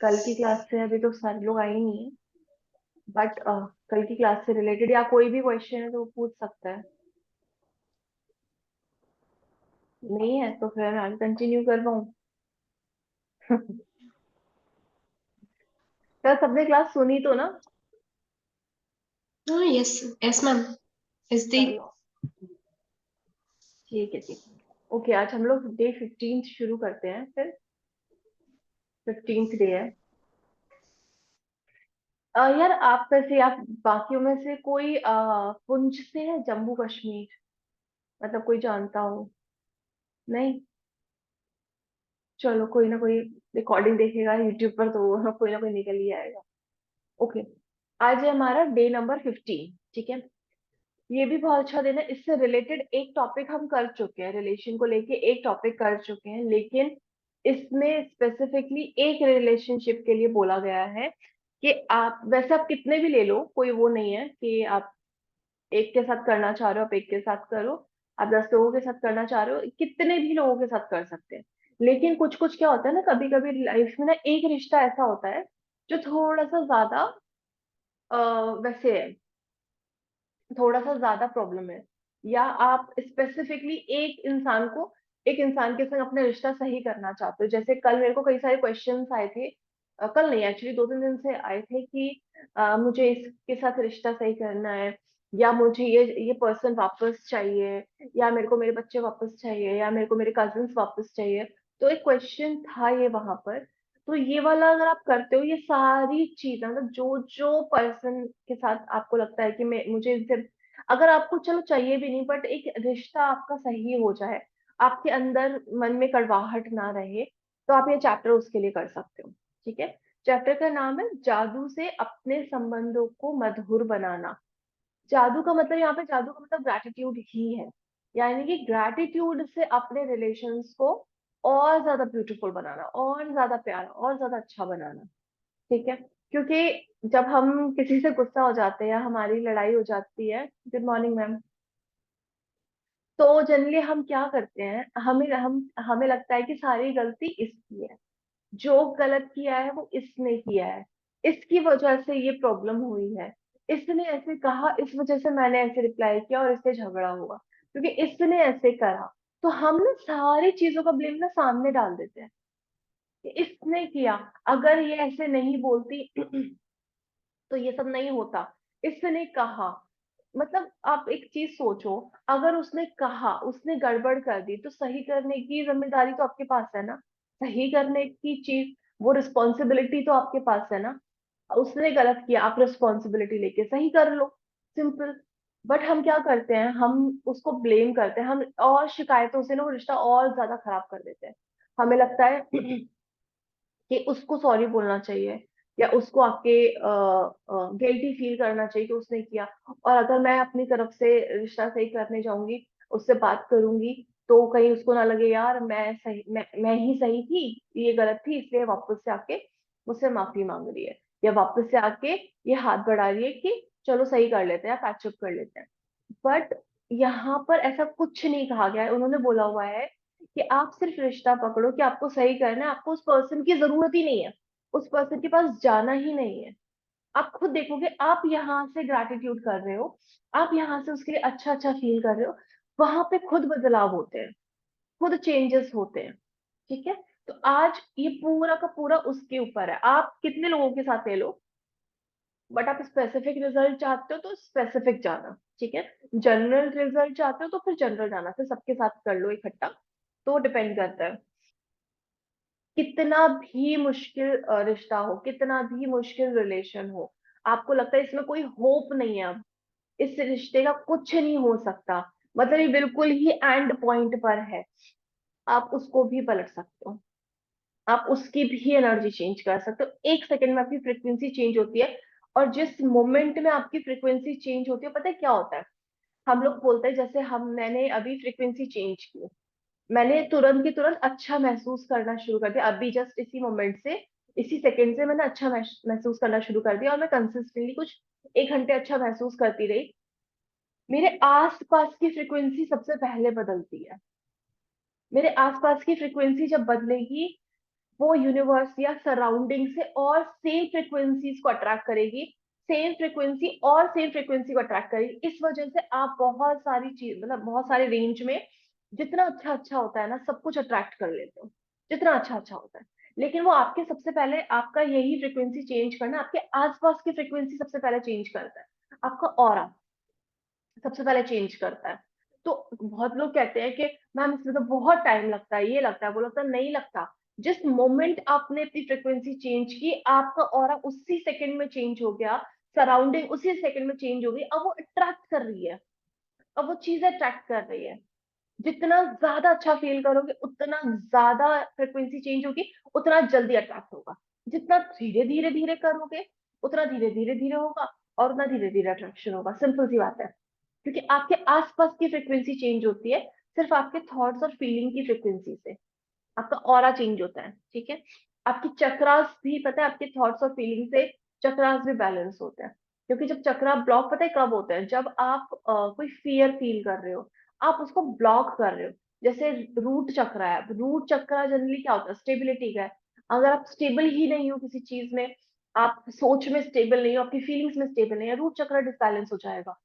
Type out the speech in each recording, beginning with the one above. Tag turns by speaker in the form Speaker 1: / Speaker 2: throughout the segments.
Speaker 1: कल की क्लास से अभी तो सारे लोग आए ही नहीं है, बट कल की क्लास से रिलेटेड या कोई भी क्वेश्चन है तो वो पूछ सकता है। नहीं है तो फिर मैं आगे कंटिन्यू कर रहा हूँ। कल सबने क्लास सुनी तो ना?
Speaker 2: हाँ, यस। Yes ma'am. इस दी।
Speaker 1: चलो ठीक है ठीक है। ओके, आज हम लोग डे 15 शुरू करते हैं फिर। 15th डे है। यार आप वैसे आप बाकियों में से कोई पुंछ से है, जम्मू कश्मीर, मतलब कोई जानता हो? नहीं? चलो कोई ना कोई रिकॉर्डिंग देखेगा यूट्यूब पर तो वो कोई ना कोई निकल ही आएगा। ओके, आज है हमारा डे नंबर 15। ठीक है, ये भी बहुत अच्छा दिन है। इससे रिलेटेड एक टॉपिक हम कर चुके हैं, रिलेशन को लेके एक टॉपिक कर चुके हैं, लेकिन इसमें स्पेसिफिकली एक रिलेशनशिप के लिए बोला गया है कि आप वैसे आप कितने भी ले लो, कोई वो नहीं है कि आप एक के साथ करना चाह रहे हो आप एक के साथ करो, आप 10 लोगों के साथ करना चाह रहे हो कितने भी लोगों के साथ कर सकते हैं। लेकिन कुछ कुछ क्या होता है ना, कभी कभी लाइफ में ना एक रिश्ता ऐसा होता है जो थोड़ा सा ज्यादा वैसे है, थोड़ा सा ज्यादा प्रॉब्लम है, या आप स्पेसिफिकली एक इंसान के संग अपना रिश्ता सही करना चाहते हो। जैसे कल मेरे को कई सारे क्वेश्चंस आए थे, कल नहीं एक्चुअली 2-3 दिन से आए थे कि मुझे इसके साथ रिश्ता सही करना है, या मुझे ये पर्सन वापस चाहिए, या मेरे को मेरे बच्चे वापस चाहिए, या मेरे को मेरे कजिन्स वापस चाहिए। तो एक क्वेश्चन था ये वहां पर। तो ये वाला अगर आप करते हो, ये सारी चीजें मतलब जो जो पर्सन के साथ आपको लगता है कि मैं मुझे इनसे, अगर आपको चलो चाहिए भी नहीं बट एक रिश्ता आपका सही हो जाए, आपके अंदर मन में कड़वाहट ना रहे, तो आप ये चैप्टर उसके लिए कर सकते हो। ठीक है, चैप्टर का नाम है जादू से अपने संबंधों को मधुर बनाना। जादू का मतलब यहाँ पे जादू का मतलब ग्रैटिट्यूड ही है, यानी कि ग्रैटिट्यूड से अपने रिलेशंस को और ज्यादा ब्यूटीफुल बनाना, और ज्यादा प्यारा, और ज्यादा अच्छा बनाना। ठीक है, क्योंकि जब हम किसी से गुस्सा हो जाते हैं या हमारी लड़ाई हो जाती है, गुड मॉर्निंग मैम, तो जनरली हम क्या करते हैं, हमें लगता है कि सारी गलती इसकी है, जो गलत किया है वो इसने किया है, इसकी वजह से ये प्रॉब्लम हुई है, इसने ऐसे कहा इस वजह से मैंने ऐसे रिप्लाई किया और इससे झगड़ा हुआ, क्योंकि इसने ऐसे करा। तो हम ना सारी चीजों का ब्लेम ना सामने डाल देते हैं कि इसने किया, अगर ये ऐसे नहीं बोलती तो ये सब नहीं होता, इसने कहा। मतलब आप एक चीज सोचो, अगर उसने कहा, उसने गड़बड़ कर दी, तो सही करने की जिम्मेदारी तो आपके पास है ना, सही करने की चीज, वो रिस्पॉन्सिबिलिटी तो आपके पास है ना। उसने गलत किया, आप रिस्पॉन्सिबिलिटी लेके सही कर लो, सिंपल। बट हम क्या करते हैं, हम उसको ब्लेम करते हैं, हम और शिकायतों से ना वो रिश्ता और ज्यादा खराब कर देते हैं। हमें लगता है कि उसको सॉरी बोलना चाहिए, या उसको आपके गिल्टी फील करना चाहिए कि उसने किया। और अगर मैं अपनी तरफ से रिश्ता सही करने जाऊंगी, उससे बात करूंगी, तो कहीं उसको ना लगे यार मैं ही सही थी, ये गलत थी, इसलिए वापस से आके मुझसे माफी मांग रही है, या वापस से आके ये हाथ बढ़ा रही है कि चलो सही कर लेते हैं, पैचअप कर लेते हैं। बट यहाँ पर ऐसा कुछ नहीं कहा गया है, उन्होंने बोला हुआ है कि आप सिर्फ रिश्ता पकड़ो, कि आपको सही करना है, आपको उस पर्सन की जरूरत ही नहीं है, उस पर्सन के पास जाना ही नहीं है। आप खुद देखोगे, आप यहाँ से ग्रैटिट्यूड कर रहे हो, आप यहाँ से उसके लिए अच्छा अच्छा फील कर रहे हो, वहां पे खुद बदलाव होते हैं, खुद चेंजेस होते हैं। ठीक है, तो आज ये पूरा का पूरा उसके ऊपर है, आप कितने लोगों के साथ ले लो, बट आप स्पेसिफिक रिजल्ट चाहते हो तो स्पेसिफिक जाना। ठीक है, जनरल रिजल्ट चाहते हो तो फिर जनरल जाना, फिर सबके साथ कर लो इकट्ठा। तो डिपेंड करता है, कितना भी मुश्किल रिश्ता हो, कितना भी मुश्किल रिलेशन हो, आपको लगता है इसमें कोई होप नहीं है अब, इस रिश्ते का कुछ नहीं हो सकता, मतलब ये बिल्कुल ही एंड पॉइंट पर है, आप उसको भी पलट सकते हो, आप उसकी भी एनर्जी चेंज कर सकते हो। 1 सेकंड में आपकी फ्रिक्वेंसी चेंज होती है, और जिस मोमेंट में आपकी फ्रिक्वेंसी चेंज होती है, पता है क्या होता है? हम लोग बोलते हैं जैसे हम मैंने अभी फ्रिक्वेंसी चेंज की, मैंने तुरंत की तुरंत अच्छा महसूस करना शुरू कर दिया, अभी जस्ट इसी मोमेंट से, इसी सेकंड से मैंने अच्छा महसूस करना शुरू कर दिया, और मैं कंसिस्टेंटली कुछ 1 घंटे अच्छा महसूस करती रही। मेरे आसपास की फ्रिक्वेंसी सबसे पहले बदलती है, मेरे आसपास की फ्रिक्वेंसी जब बदलेगी, वो यूनिवर्स या सराउंडिंग से और सेम फ्रिक्वेंसीज को अट्रैक्ट करेगी, सेम फ्रिक्वेंसी और सेम फ्रिक्वेंसी को अट्रैक्ट करेगी। इस वजह से आप बहुत सारी चीज, मतलब बहुत सारे रेंज में जितना अच्छा अच्छा होता है ना, सब कुछ अट्रैक्ट कर लेते हो, जितना अच्छा अच्छा होता है। लेकिन वो आपके सबसे पहले आपका यही फ्रिक्वेंसी चेंज करना, आपके आसपास की फ्रिक्वेंसी सबसे पहले चेंज करता है, आपका ऑरा सबसे पहले चेंज करता है। तो बहुत लोग कहते हैं कि मैम इसमें तो बहुत टाइम लगता है, ये लगता है, वो लगता है, नहीं लगता। जिस मोमेंट आपने अपनी फ्रिक्वेंसी चेंज की, आपका ऑरा उसी सेकंड में चेंज हो गया, सराउंडिंग उसी सेकंड में चेंज हो गई। अब वो अट्रैक्ट कर रही है, अब वो चीजें अट्रैक्ट कर रही है। जितना ज्यादा अच्छा फील करोगे, उतना ज्यादा फ्रिक्वेंसी चेंज होगी, उतना जल्दी अट्रैक्ट होगा। जितना धीरे धीरे धीरे करोगे, उतना धीरे धीरे धीरे होगा, और उतना धीरे धीरे अट्रैक्शन होगा। सिंपल सी बात है। क्योंकि आपके आसपास की फ्रिक्वेंसी चेंज होती है सिर्फ आपके थॉट्स और फीलिंग की फ्रिक्वेंसी से। आपका ऑरा चेंज होता है, ठीक है। आपकी चक्रास भी, पता है, आपके थॉट्स और फीलिंग से चक्रास भी बैलेंस होते हैं। क्योंकि जब चक्रा ब्लॉक, पता है कब होते हैं, जब आप कोई फियर फील कर रहे हो, आप उसको ब्लॉक कर रहे हो। जैसे रूट चक्रा है, रूट चक्रा जनरली क्या होता है, स्टेबिलिटी का है। अगर आप स्टेबल ही नहीं हो किसी चीज में, आप सोच में स्टेबल नहीं हो, आपकी फीलिंग्स में स्टेबल नहीं है, रूट चक्रा डिसबैलेंस हो जाएगा।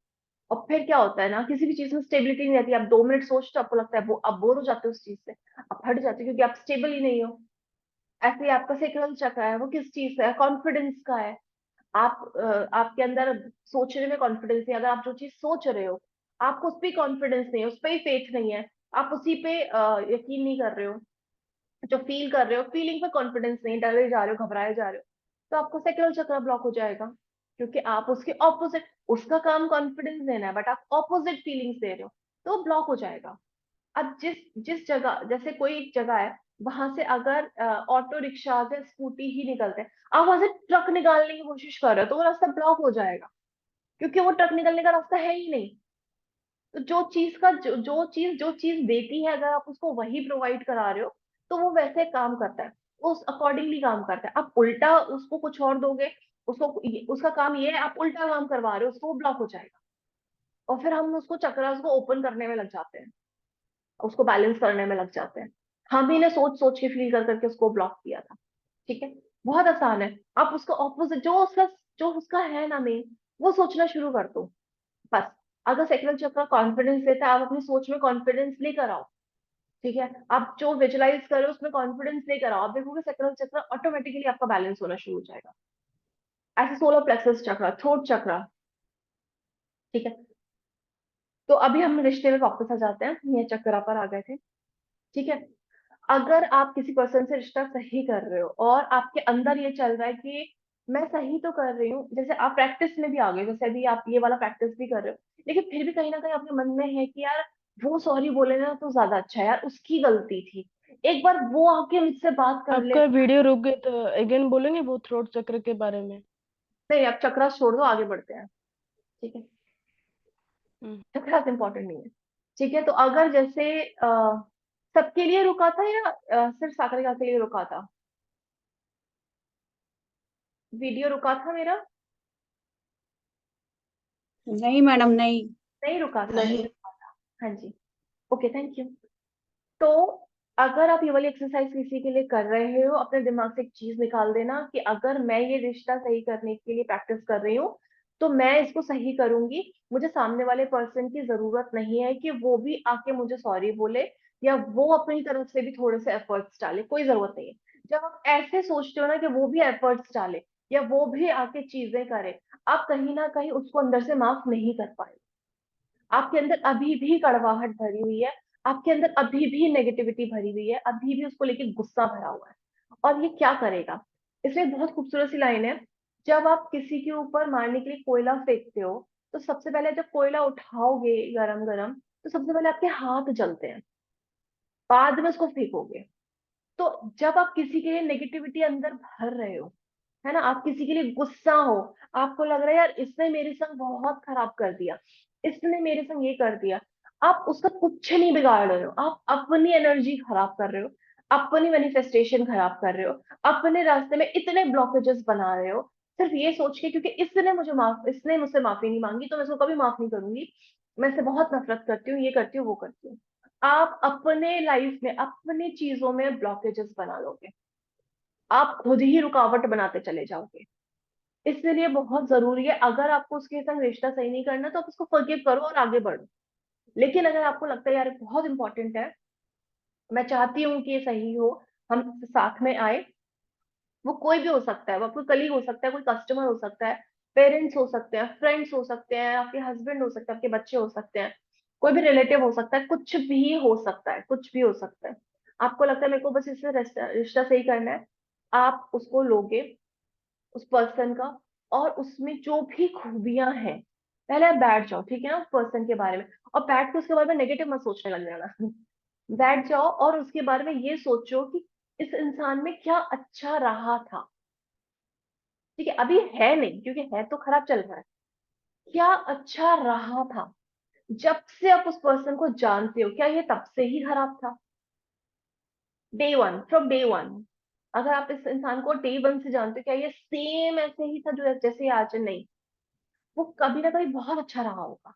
Speaker 1: और फिर क्या होता है ना, किसी भी चीज में स्टेबिलिटी नहीं रहती। आप 2 मिनट सोचते हो, आपको लगता है वो, आप बोर हो जाते हो उस चीज से, आप हट जाते हो, क्योंकि आप स्टेबल ही नहीं हो। ऐसे ही आपका सेक्रल चक्र है, वो किस चीज का है, कॉन्फिडेंस का है। आप आपके अंदर सोचने में कॉन्फिडेंस है, अगर आप जो चीज सोच रहे हो, आपको उस पर कॉन्फिडेंस नहीं है, उस पर ही फेथ नहीं है, आप उसी पे यकीन नहीं कर रहे हो, जो फील कर रहे हो, फीलिंग पे कॉन्फिडेंस नहीं, डरे जा रहे हो, घबराए जा रहे हो, तो आपको सेक्रल चक्र ब्लॉक हो जाएगा। क्योंकि आप उसके ऑपोजिट, उसका काम कॉन्फिडेंस देना है, बट आप ऑपोजिट फीलिंग्स दे रहे हो, तो वो ब्लॉक हो जाएगा। अब जिस जिस जगह, जैसे कोई एक जगह है, वहां से अगर ऑटो रिक्शा या स्कूटी ही निकलते हैं, आप वहां से ट्रक निकालने की कोशिश कर रहे हो, तो वो रास्ता ब्लॉक हो जाएगा। क्योंकि वो ट्रक निकलने का रास्ता है ही नहीं। तो जो चीज देती है, अगर आप उसको वही प्रोवाइड करा रहे हो, तो वो वैसे काम करता है, उस अकॉर्डिंगली काम करता है। आप उल्टा उसको कुछ और दोगे, उसको उसका काम ये है, आप उल्टा काम करवा रहे हो, उसको ब्लॉक हो जाएगा। और फिर हम उसको चक्रास को ओपन करने में लग जाते हैं, उसको बैलेंस करने में लग जाते हैं। हम ही ने सोच सोच के फील कर करके उसको ब्लॉक किया था, ठीक है। बहुत आसान है, आप उसको ऑपोजिट, जो उसका है ना मेन, वो सोचना शुरू कर दो, बस। अगर सेक्युलर चक्र कॉन्फिडेंस देता है, आप अपनी सोच में कॉन्फिडेंस लेकर आओ, ठीक है। आप जो विजुलाइज करो उसमें कॉन्फिडेंस लेकर आओ, आप देखोगे सेक्युलर चक्र ऑटोमेटिकली आपका बैलेंस होना शुरू हो जाएगा। ऐसे सोलर प्लेक्सस चक्र, थ्रोट चक्र, ठीक है। तो अभी हम रिश्ते में वापस आ जाते हैं, ये चक्र पर आ गए थे, ठीक है। अगर आप किसी पर्सन से रिश्ता सही कर रहे हो, और आपके अंदर ये चल रहा है कि मैं सही तो कर रही हूँ, जैसे आप प्रैक्टिस में भी आ गए, जैसे अभी आप ये वाला प्रैक्टिस भी कर रहे हो, लेकिन फिर भी कहीं ना कहीं आपके मन में है कि यार वो सॉरी बोले ना तो ज्यादा अच्छा है, यार उसकी गलती थी, एक बार वो आके मुझसे बात कर ले।
Speaker 3: आपका वीडियो रुक गया तो अगेन बोलेंगे वो थ्रोट चक्र के बारे में।
Speaker 1: नहीं, आप चक्रा छोड़ दो, आगे बढ़ते हैं, ठीक है।
Speaker 3: हम्म।
Speaker 1: चक्रा इंपॉर्टेंट नहीं है, ठीक है। तो अगर जैसे सबके लिए रुका था, या सिर्फ सागरिका के लिए रुका था, वीडियो रुका था मेरा?
Speaker 4: नहीं मैडम, नहीं।
Speaker 1: नहीं रुका था, नहीं
Speaker 2: नहीं।
Speaker 1: रुका था। हाँ जी। Okay, thank you. तो अगर आप ये वाली एक्सरसाइज किसी के लिए कर रहे हो, अपने दिमाग से एक चीज निकाल देना कि अगर मैं ये रिश्ता सही करने के लिए प्रैक्टिस कर रही हूँ, तो मैं इसको सही करूंगी। मुझे सामने वाले पर्सन की जरूरत नहीं है कि वो भी आके मुझे सॉरी बोले, या वो अपनी तरफ से भी थोड़े से एफर्ट्स डाले, कोई जरूरत नहीं है। जब आप ऐसे सोचते हो ना कि वो भी एफर्ट्स डाले, या वो भी आके चीजें करे, आप कहीं ना कहीं उसको अंदर से माफ नहीं कर पाए। आपके अंदर अभी भी कड़वाहट भरी हुई है, आपके अंदर अभी भी नेगेटिविटी भरी हुई है, अभी भी उसको लेके गुस्सा भरा हुआ है। और ये क्या करेगा, इसमें बहुत खूबसूरत सी लाइन है। जब आप किसी के ऊपर मारने के लिए कोयला फेंकते हो, तो सबसे पहले जब कोयला उठाओगे गरम गरम, तो सबसे पहले आपके हाथ जलते हैं, बाद में उसको फेंकोगे। तो जब आप किसी के लिए नेगेटिविटी अंदर भर रहे हो, है ना, आप किसी के लिए गुस्सा हो, आपको लग रहा है यार इसने मेरे संग बहुत खराब कर दिया, इसने मेरे संग ये कर दिया, आप उसका कुछ नहीं बिगाड़ रहे हो, आप अपनी एनर्जी खराब कर रहे हो, अपनी मैनिफेस्टेशन खराब कर रहे हो, अपने रास्ते में इतने ब्लॉकेजेस बना रहे हो, सिर्फ ये सोच के क्योंकि इसने मुझसे माफी नहीं मांगी, तो मैं इसको कभी माफ नहीं करूंगी, मैं इससे बहुत नफरत करती हूँ, ये करती हूँ, वो करती हूँ। आप अपने लाइफ में अपनी चीजों में ब्लॉकेजेस बना लोगे। आप खुद ही रुकावट बनाते चले जाओगे। इसलिए बहुत जरूरी है, अगर आपको उसके संग रिश्ता सही नहीं करना तो आप उसको फॉरगिव करो और आगे बढ़ो। लेकिन अगर आपको लगता है यार बहुत इंपॉर्टेंट है, मैं चाहती हूँ कि ये सही हो, हम साथ में आए, वो कोई भी हो सकता है, वो कोई कलीग हो सकता है, कोई कस्टमर हो सकता है, पेरेंट्स हो सकते हैं, फ्रेंड्स हो सकते हैं, आपके हस्बैंड हो सकते हैं, आपके बच्चे हो सकते हैं, कोई भी रिलेटिव हो सकता है, कुछ भी हो सकता है, कुछ भी हो सकता है। आपको लगता है मेरे को बस इससे रिश्ता रिश्ता सही करना है, आप उसको लोगे, उस पर्सन का, और उसमें जो भी खूबियां हैं, पहले आप बैठ जाओ, ठीक है ना, उस पर्सन के बारे में। और बैठ के उसके बारे में नेगेटिव मत सोचने लग जाना। बैठ जाओ और उसके बारे में ये सोचो कि इस इंसान में क्या अच्छा रहा था। ठीक है, अभी है नहीं क्योंकि है तो खराब चल रहा है। क्या अच्छा रहा था जब से आप उस पर्सन को जानते हो, क्या ये तब से ही खराब था? Day one, from day one, अगर आप इस इंसान को डे वन से जानते हो, क्या ये सेम ऐसे ही था जो जैसे आज? नहीं, वो कभी ना कभी बहुत अच्छा रहा होगा।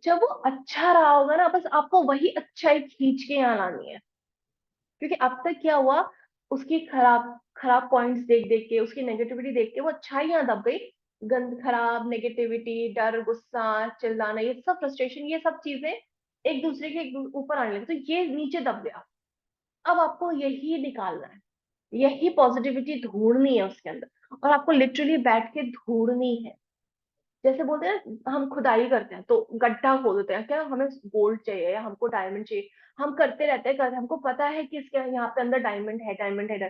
Speaker 1: जब वो अच्छा रहा होगा ना, बस आपको वही अच्छाई खींच के यहाँ लानी है। क्योंकि अब तक क्या हुआ, उसकी खराब खराब पॉइंट्स देख देख के, उसकी नेगेटिविटी देख के वो अच्छाई यहाँ दब गई। गंद, खराब नेगेटिविटी, डर, गुस्सा, चिल्लाना, ये सब फ्रस्ट्रेशन, ये सब चीजें एक दूसरे के ऊपर आने लगी, तो ये नीचे दब गया। अब आपको यही निकालना है, यही पॉजिटिविटी ढूंढनी है उसके अंदर, और आपको लिटरली बैठ के ढूंढनी है। जैसे बोलते हैं ना, हम खुदाई करते हैं तो गड्ढा खोदते हैं, क्या हमें गोल्ड चाहिए या हमको डायमंड चाहिए, हम करते रहते हैं, हमको पता है कि इसके यहाँ पे अंदर डायमंड है, डायमंड है।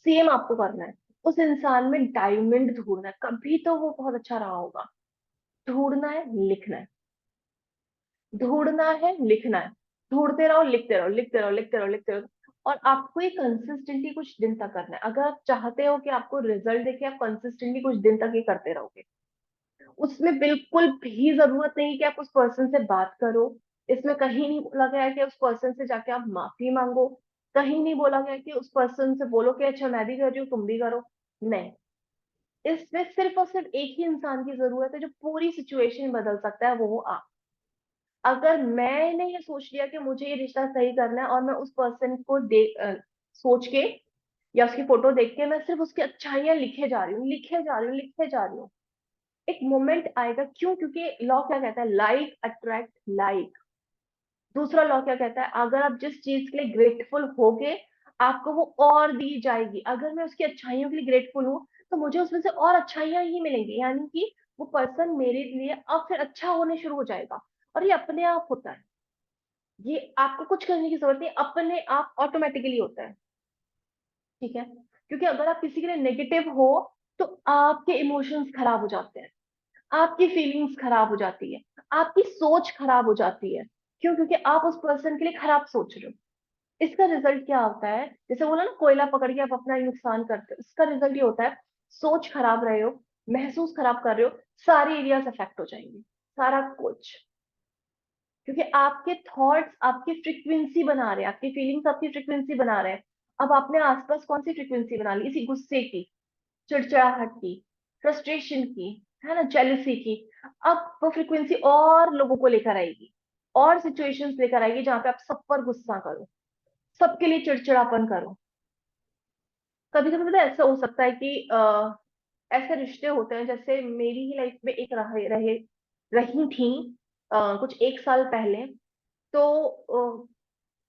Speaker 1: सेम आपको करना है, उस इंसान में डायमंड ढूंढना है, कभी तो वो बहुत अच्छा रहा होगा। ढूंढना है, लिखना है, ढूंढना है, लिखना है, ढूंढते रहो, लिखते रहो, लिखते रहो, लिखते रहो, लिखते रहो। और आपको ये कंसिस्टेंटली कुछ दिन तक करना है। अगर आप चाहते हो कि आपको रिजल्ट देखे, आप कंसिस्टेंटली कुछ दिन तक ये करते रहोगे। उसमें बिल्कुल भी जरूरत नहीं कि आप उस पर्सन से बात करो। इसमें कहीं नहीं बोला गया है कि उस पर्सन से जाके आप माफी मांगो। कहीं नहीं बोला गया कि उस पर्सन से बोलो कि अच्छा मैं भी कर रही हूँ, तुम भी करो। नहीं, इसमें सिर्फ और सिर्फ एक ही इंसान की जरूरत है जो पूरी सिचुएशन बदल सकता है, वो हो आप। अगर मैंने ये सोच लिया कि मुझे ये रिश्ता सही करना है, और मैं उस पर्सन को सोच के या उसकी फोटो देख के मैं सिर्फ उसकी अच्छाइयां लिखे जा रही हूँ, लिखे जा रही हूँ, लिखे जा रही हूँ, एक मोमेंट आएगा। क्यों? क्योंकि लॉ क्या कहता है, लाइक अट्रैक्ट लाइक। दूसरा लॉ क्या कहता है, अगर आप जिस चीज के लिए ग्रेटफुल होगे, आपको वो और दी जाएगी। अगर मैं उसकी अच्छाइयों के लिए ग्रेटफुल हूँ, तो मुझे उसमें से और अच्छाइयां ही मिलेंगी, यानी कि वो पर्सन मेरे लिए अब फिर अच्छा होने शुरू हो जाएगा। और ये अपने आप होता है, ये आपको कुछ करने की जरूरत नहीं, अपने आप ऑटोमेटिकली होता है। ठीक है, क्योंकि अगर आप किसी के लिए नेगेटिव हो, तो आपके इमोशंस खराब हो जाते हैं, आपकी फीलिंग्स खराब हो जाती है, आपकी सोच खराब हो जाती है। क्यों? क्योंकि आप उस पर्सन के लिए खराब सोच रहे हो। इसका रिजल्ट क्या होता है, जैसे बोला ना, कोयला पकड़ के आप अपना ही नुकसान करते हो, इसका रिजल्ट ये होता है, सोच खराब रहे हो, महसूस खराब कर रहे हो, सारी एरियाज अफेक्ट हो जाएंगी, सारा कुछ। क्योंकि आपके थॉट्स आपकी फ्रीक्वेंसी बना रहे हैं, आपकी फीलिंग्स आपकी फ्रीक्वेंसी बना रहे हैं। अब आपने आसपास कौन सी फ्रीक्वेंसी बना ली? इसी गुस्से की, चिड़चिड़ाहट की, फ्रस्ट्रेशन की, है ना, जेलसी की। अब वो फ्रीक्वेंसी और लोगों को लेकर आएगी, और सिचुएशंस लेकर आएगी जहां पे आप सब पर गुस्सा करो, सबके लिए चिड़चिड़ापन करो। कभी कभी पता है ऐसा हो सकता है कि ऐसे रिश्ते होते हैं, जैसे मेरी ही लाइफ में एक रही थी कुछ एक साल पहले। तो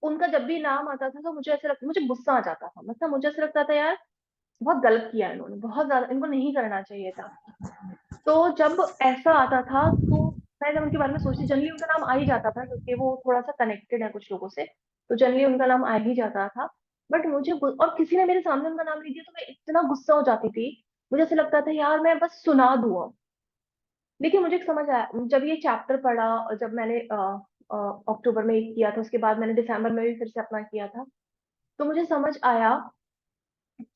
Speaker 1: उनका जब भी नाम आता था तो मुझे गुस्सा आ जाता था, मतलब मुझे ऐसा लगता था यार बहुत गलत किया है इन्होंने, बहुत ज्यादा, इनको नहीं करना चाहिए था। तो जब ऐसा आता था तो मैं जब उनके बारे में सोचती, जनरली उनका नाम आ ही जाता था क्योंकि वो थोड़ा सा कनेक्टेड है कुछ लोगों से, तो जनरली उनका नाम आ ही जाता था। बट और किसी ने मेरे सामने उनका नाम ले दिया तो मैं इतना गुस्सा हो जाती थी, मुझे ऐसा लगता था यार मैं बस सुना दूं अब। लेकिन मुझे एक समझ आया जब ये चैप्टर पढ़ा, और जब मैंने अक्टूबर में एक किया था, उसके बाद मैंने दिसंबर में भी फिर से अपना किया था, तो मुझे समझ आया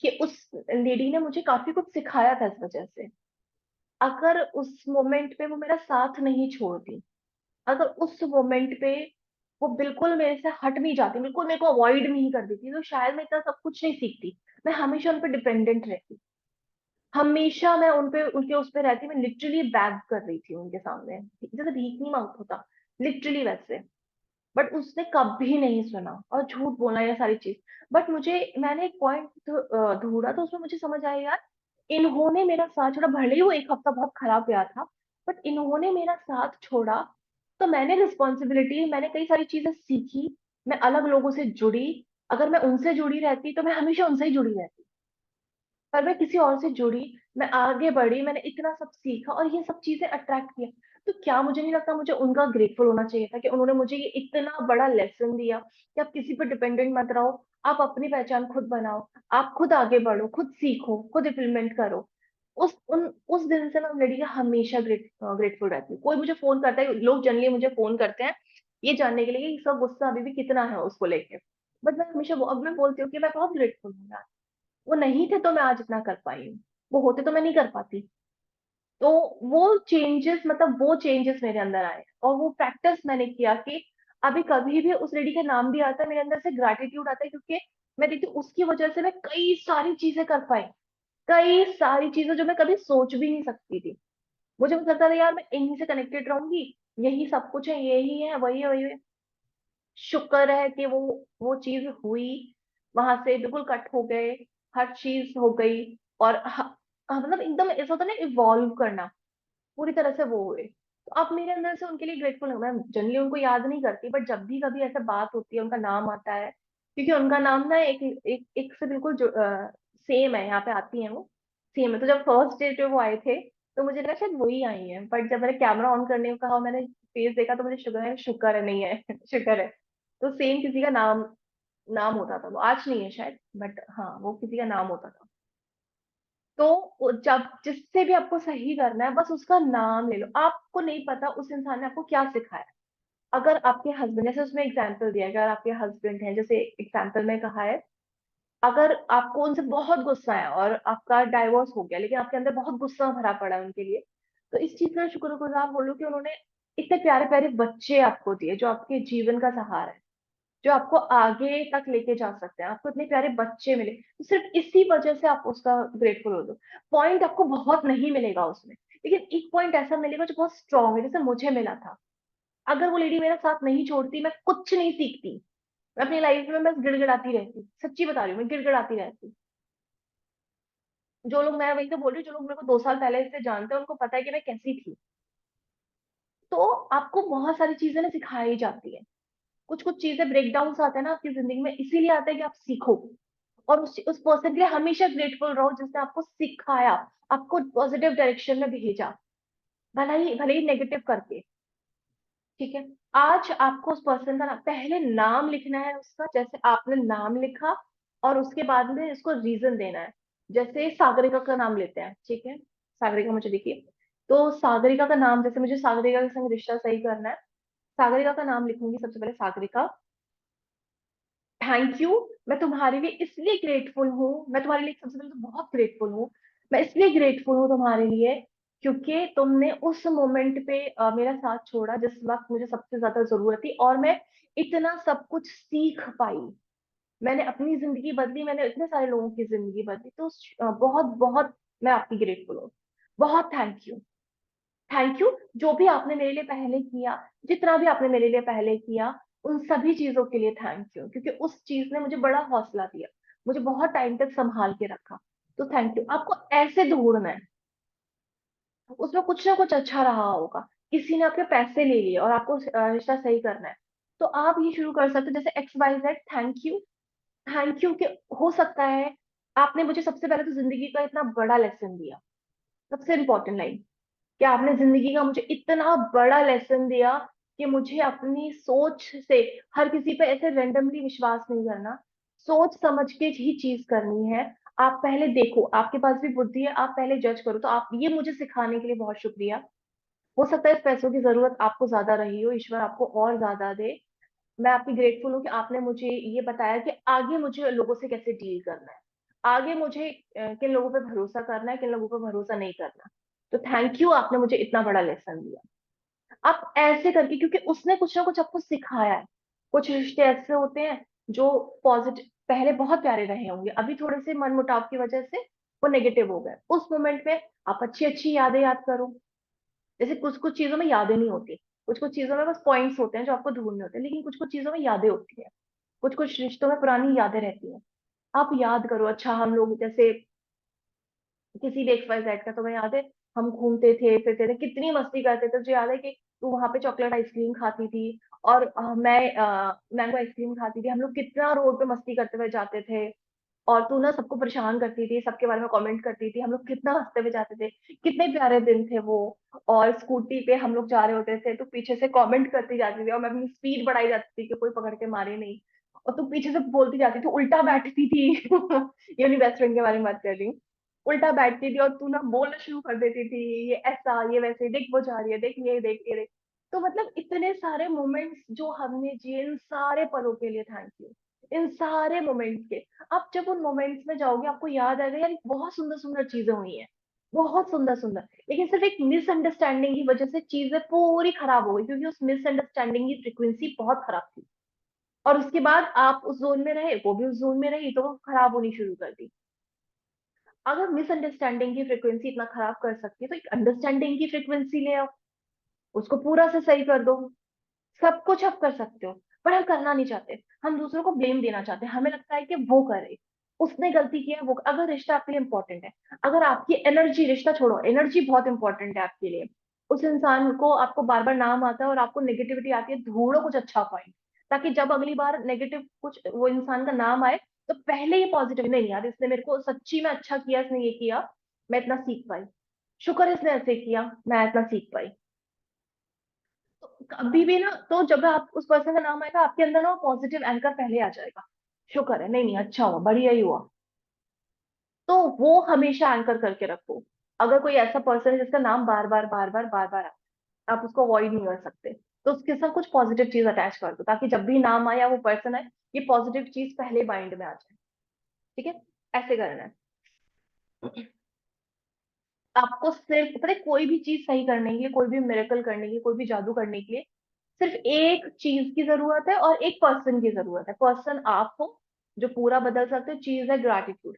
Speaker 1: कि उस लेडी ने मुझे काफी कुछ सिखाया था इस वजह से। अगर उस मोमेंट पे वो मेरा साथ नहीं छोड़ती, अगर उस मोमेंट पे वो बिल्कुल मेरे से हट नहीं जाती, बिल्कुल मेरे को अवॉइड नहीं कर देती, तो शायद मैं इतना सब कुछ नहीं सीखती। मैं हमेशा उन पर डिपेंडेंट रहती, हमेशा मैं उन पे, उनके उस पे रहती, मैं लिटरली बैग कर रही थी उनके सामने, जैसे भीख नहीं मांगता होता, लिटरली वैसे। बट उसने कभी नहीं सुना और झूठ बोला ये सारी चीज। बट मैंने एक पॉइंट ढूंढा तो उसमें मुझे समझ आया यार, इन्होंने मेरा साथ छोड़ा, भले ही वो एक हफ्ता बहुत खराब गया था, बट इन्होंने मेरा साथ छोड़ा। तो मैंने रिस्पॉन्सिबिलिटी, मैंने कई सारी चीजें सीखी, मैं अलग लोगों से जुड़ी। अगर मैं उनसे जुड़ी रहती तो मैं हमेशा उनसे ही जुड़ी रहती, पर मैं किसी और से जुड़ी, मैं आगे बढ़ी, मैंने इतना सब सीखा और ये सब चीजें अट्रैक्ट किया। तो क्या मुझे नहीं लगता मुझे उनका ग्रेटफुल होना चाहिए था कि उन्होंने मुझे ये इतना बड़ा लेसन दिया कि आप किसी पर डिपेंडेंट मत रहो, आप अपनी पहचान खुद बनाओ, आप खुद आगे बढ़ो, खुद सीखो, खुद इम्प्लीमेंट करो। उस दिन से मैं उन लड़की का हमेशा ग्रेटफुल रहती हूँ। कोई मुझे फोन करता है, लोग जनरली मुझे फोन करते हैं ये जानने के लिए कि इसका गुस्सा अभी भी कितना है उसको लेके, बट मैं हमेशा अब मैं बोलती हूँ कि मैं बहुत ग्रेटफुल हूँ। वो नहीं थे तो मैं आज इतना कर पाई हूँ, वो होते तो मैं नहीं कर पाती। तो वो चेंजेस मेरे अंदर आए और वो प्रैक्टिस मैंने किया कि अभी कभी भी उस लेडी का नाम भी आता है मेरे अंदर से ग्रैटिट्यूड आता है, क्योंकि मैं देखती हूँ उसकी वजह से मैं कई सारी चीजें कर पाई, कई सारी चीजें जो मैं कभी सोच भी नहीं सकती थी। मुझे लगता था यार मैं इन्हीं से कनेक्टेड रहूंगी, यही सब कुछ है, यही है, वही है। शुक्र है कि वो चीज हुई, वहां से बिल्कुल कट हो गए, हर चीज हो गई। और मतलब एकदम ऐसा होता है ना, इवॉल्व करना, पूरी तरह से वो हुए। तो अब मेरे अंदर से उनके लिए ग्रेटफुल हूँ। मैं जनरली उनको याद नहीं करती, बट जब भी कभी ऐसा बात होती है, उनका नाम आता है, क्योंकि उनका नाम ना एक से बिल्कुल सेम है, यहाँ पे आती है वो, सेम है। तो जब फर्स्ट डे जो वो आए थे तो मुझे लगा शायद वही आई है, बट जब मैंने कैमरा ऑन करने को कहा, मैंने फेस देखा, तो मुझे शुक्र है नहीं है शुक्र है। तो सेम किसी का नाम नाम होता था वो, आज नहीं है शायद, बट हाँ वो किसी का नाम होता था। तो जब जिससे भी आपको सही करना है बस उसका नाम ले लो, आपको नहीं पता उस इंसान ने आपको क्या सिखाया। अगर आपके हस्बैंड, जैसे उसमें एग्जाम्पल दिया है, अगर आपके हस्बैंड है, जैसे एग्जाम्पल में कहा है, अगर आपको उनसे बहुत गुस्सा है और आपका डाइवोर्स हो गया, लेकिन आपके अंदर बहुत गुस्सा भरा पड़ा है उनके लिए, तो इस चीज का शुक्रगुजार बोलो कि उन्होंने इतने प्यारे प्यारे बच्चे आपको दिए जो आपके जीवन का सहारा है, जो आपको आगे तक लेके जा सकते हैं। आपको इतने प्यारे बच्चे मिले, तो सिर्फ इसी वजह से आप उसका ग्रेटफुल हो दो। पॉइंट आपको बहुत नहीं मिलेगा उसमें, लेकिन एक पॉइंट ऐसा मिलेगा जो बहुत स्ट्रांग है, जैसे मुझे मिला था। अगर वो लेडी मेरा साथ नहीं छोड़ती, मैं कुछ नहीं सीखती, मैं अपनी लाइफ में बस गिड़गिड़ाती रहती, सच्ची बता रही हूँ, मैं गिड़गिड़ाती रहती। जो लोग, मैं वही तो बोल रही हूँ, जो लोग मेरे को 2 साल पहले से जानते हैं उनको पता है कि मैं कैसी थी। तो आपको बहुत सारी चीजें ना सिखाई जाती है, कुछ कुछ चीजें ब्रेक डाउन आते हैं ना आपकी जिंदगी में, इसीलिए आते हैं कि आप सीखो। और उस पर्सन के लिए हमेशा ग्रेटफुल रहो जिसने आपको सिखाया, आपको पॉजिटिव डायरेक्शन में भेजा, भले ही नेगेटिव करके। ठीक है, आज आपको उस पर्सन का पहले नाम लिखना है उसका, जैसे आपने नाम लिखा, और उसके बाद में इसको रीजन देना है। जैसे सागरिका का नाम लेते हैं, ठीक है, सागरिका मुझे देखिए, तो सागरिका का नाम, जैसे मुझे सागरिका के संग रिश्ता सही करना है, सागरिका का नाम लिखूंगी सबसे पहले, सागरिका, थैंक यू। मैं तुम्हारे लिए इसलिए ग्रेटफुल हूँ, मैं तुम्हारे लिए सबसे पहले तो बहुत ग्रेटफुल हूँ। मैं इसलिए ग्रेटफुल हूँ तुम्हारे लिए क्योंकि तुमने उस मोमेंट पे मेरा साथ छोड़ा जिस वक्त मुझे सबसे ज्यादा जरूरत थी, और मैं इतना सब कुछ सीख पाई। मैंने अपनी जिंदगी बदली, मैंने इतने सारे लोगों की जिंदगी बदली, तो बहुत बहुत मैं आपकी ग्रेटफुल हूँ। बहुत थैंक यू। थैंक यू, जो भी आपने मेरे लिए पहले किया, जितना भी आपने मेरे लिए पहले किया, उन सभी चीजों के लिए थैंक यू, क्योंकि उस चीज ने मुझे बड़ा हौसला दिया, मुझे बहुत टाइम तक संभाल के रखा। तो थैंक यू। आपको ऐसे ढूंढना है, उसमें कुछ ना कुछ अच्छा रहा होगा। किसी ने आपके पैसे ले लिए और आपको रिश्ता सही करना है, तो आप ये शुरू कर सकते हो, जैसे XYZ, thank you. Thank you कि हो सकता है आपने मुझे सबसे पहले तो जिंदगी का इतना बड़ा लेसन दिया, सबसे इंपॉर्टेंट लाइन, कि आपने जिंदगी का मुझे इतना बड़ा लेसन दिया कि मुझे अपनी सोच से हर किसी पे ऐसे रेंडमली विश्वास नहीं करना, सोच समझ के ही चीज करनी है। आप पहले देखो, आपके पास भी बुद्धि है, आप पहले जज करो। तो आप ये मुझे सिखाने के लिए बहुत शुक्रिया। हो सकता है इस पैसों की जरूरत आपको ज्यादा रही हो, ईश्वर आपको और ज्यादा दे। मैं आपकी ग्रेटफुल हूँ कि आपने मुझे ये बताया कि आगे मुझे लोगों से कैसे डील करना है, आगे मुझे किन लोगों पे भरोसा करना है, किन लोगों पे भरोसा नहीं करना। तो थैंक यू, आपने मुझे इतना बड़ा लेसन दिया। आप ऐसे करके, क्योंकि उसने कुछ ना कुछ आपको सिखाया है। कुछ रिश्ते ऐसे होते हैं जो पॉजिटिव पहले बहुत प्यारे रहे होंगे, अभी थोड़े से मनमुटाव की वजह से वो नेगेटिव हो गए। उस मोमेंट में आप अच्छी अच्छी यादें याद करो, जैसे कुछ कुछ चीजों में यादें नहीं होती, कुछ कुछ चीजों में बस पॉइंट्स होते हैं जो आपको ढूंढने होते हैं, लेकिन कुछ कुछ चीजों में यादें होती है, कुछ कुछ रिश्तों में पुरानी यादें रहती हैं। आप याद करो, अच्छा हम लोग जैसे किसी भी XYZ का तुम्हें याद है, हम घूमते थे फिरते थे, कितनी मस्ती करते थे। तुझे याद है कि तू वहां पे चॉकलेट आइसक्रीम खाती थी और मैं मैंगो आइसक्रीम खाती थी। हम लोग कितना रोड पे मस्ती करते हुए जाते थे, और तू ना सबको परेशान करती थी, सबके बारे में कमेंट करती थी। हम लोग कितना हंसते हुए जाते थे, कितने प्यारे दिन थे वो। और स्कूटी पे हम लोग जा रहे होते थे, तो पीछे से कमेंट करती जाती थी और मैं अपनी स्पीड बढ़ाई जाती थी कि कोई पकड़ के मारे नहीं। और तू पीछे से बोलती जाती थी, उल्टा बैठती थी ये अपनी बेस्ट फ्रेंड के बारे में बात कर रही हूँ। उल्टा बैठती थी और तू ना बोलना शुरू कर देती थी, ये ऐसा ये वैसे, देख वो जा रही है, देख ये देख ये देख। तो मतलब इतने सारे मोमेंट्स जो हमने जिए, इन सारे पलों के लिए थैंक यू, इन सारे मोमेंट्स के। आप जब उन मोमेंट्स में जाओगे आपको याद आएगा यार बहुत सुंदर सुंदर चीजें हुई हैं, बहुत सुंदर सुंदर। लेकिन सिर्फ एक मिसअंडरस्टैंडिंग की वजह से चीजें पूरी खराब हो गई, क्योंकि उस मिसअंडरस्टैंडिंग की फ्रिक्वेंसी बहुत खराब थी। और उसके बाद आप उस जोन में रहे, वो भी उस जोन में रही, तो वो खराब होनी शुरू कर दी। अगर मिसअंडरस्टैंडिंग की फ्रिक्वेंसी इतना खराब कर सकती है, तो एक अंडरस्टैंडिंग की फ्रिक्वेंसी ले आओ, उसको पूरा से सही कर दो। सब कुछ आप कर सकते हो, पर हम करना नहीं चाहते। हम दूसरों को ब्लेम देना चाहते हैं, हमें लगता है कि वो करे, उसने गलती किया वो। अगर रिश्ता आपके लिए इंपॉर्टेंट है, अगर आपकी एनर्जी, रिश्ता छोड़ो, एनर्जी बहुत इंपॉर्टेंट है आपके लिए, उस इंसान को आपको बार बार नाम आता है और आपको नेगेटिविटी आती है, ढूंढो कुछ अच्छा पॉइंट, ताकि जब अगली बार नेगेटिव कुछ वो इंसान का नाम आए, तो पहले ही पॉजिटिव, नहीं यार इसने मेरे को सच्ची में अच्छा किया, इसने ये किया, मैं इतना सीख पाई, शुक्र है इसने ऐसे किया, मैं इतना सीख पाई। तो कभी भी ना, तो जब आप उस पर्सन का नाम आएगा आपके अंदर ना पॉजिटिव एंकर पहले आ जाएगा, शुक्र है, नहीं नहीं अच्छा हुआ, बढ़िया ही हुआ। तो वो हमेशा एंकर करके रखो। अगर कोई ऐसा पर्सन है जिसका नाम बार बार बार बार बार बार आप उसको अवॉइड नहीं कर सकते, तो उसके साथ कुछ पॉजिटिव चीज अटैच कर दो, ताकि जब भी नाम आए या वो पर्सन आए, ये पॉजिटिव चीज पहले माइंड में आ जाए। ठीक है, ऐसे करना है। आपको सिर्फ पता है, कोई भी चीज सही करने के लिए, कोई भी मिरेकल करने के लिए, कोई भी जादू करने के लिए सिर्फ एक चीज की जरूरत है और एक पर्सन की जरूरत है। पर्सन आप हो जो पूरा बदल सकते हो, चीज है ग्रैटिट्यूड।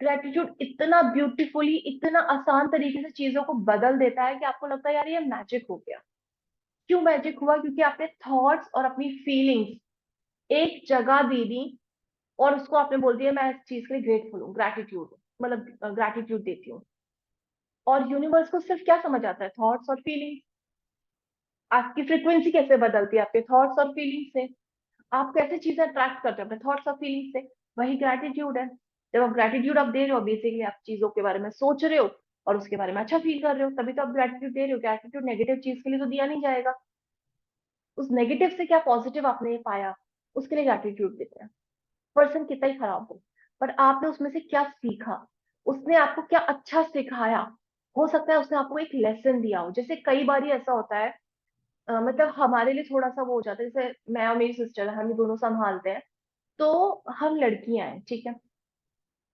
Speaker 1: ग्रैटिट्यूड इतना ब्यूटीफुली, इतना आसान तरीके से चीजों को बदल देता है कि आपको लगता है यार ये मैजिक हो गया। क्यों मैजिक हुआ? क्योंकि आपने थॉट्स और अपनी फीलिंग्स एक जगह दे दी, और उसको आपने बोल दिया मैं इस चीज के लिए ग्रेटफुल हूँ, ग्रैटिट्यूड, मतलब ग्रैटिट्यूड देती हूँ। और यूनिवर्स को सिर्फ क्या समझ आता है? थॉट्स और फीलिंग्स। आपकी फ्रिक्वेंसी कैसे बदलती है? आपके थॉट्स और फीलिंग्स से। आप कैसे चीजें अट्रैक्ट करते हो? अपने थॉट्स और फीलिंग्स से। वही ग्रैटिट्यूड है। जब आप ग्रैटिट्यूड आप दे रहे हो, बेसिकली आप चीजों के बारे में सोच रहे हो और उसके बारे में अच्छा फील कर रहे हो, तभी तो आप ग्रैटिट्यूड दे रहे हो। ग्रैटिट्यूड नेगेटिव चीज के लिए तो दिया नहीं जाएगा, उस नेगेटिव से क्या पॉजिटिव आपने पाया, उसके लिए ग्रैटिट्यूड देते हैं। पर्सन कितना ही खराब हो, पर आपने उसमें से क्या सीखा, उसने आपको क्या अच्छा सिखाया। हो सकता है उसने आपको एक लेसन दिया हो। जैसे कई बार ऐसा होता है, मतलब हमारे लिए थोड़ा सा वो हो जाता है, जैसे मैं और मेरी सिस्टर हम ही दोनों संभालते हैं, तो हम लड़कियां हैं, ठीक है।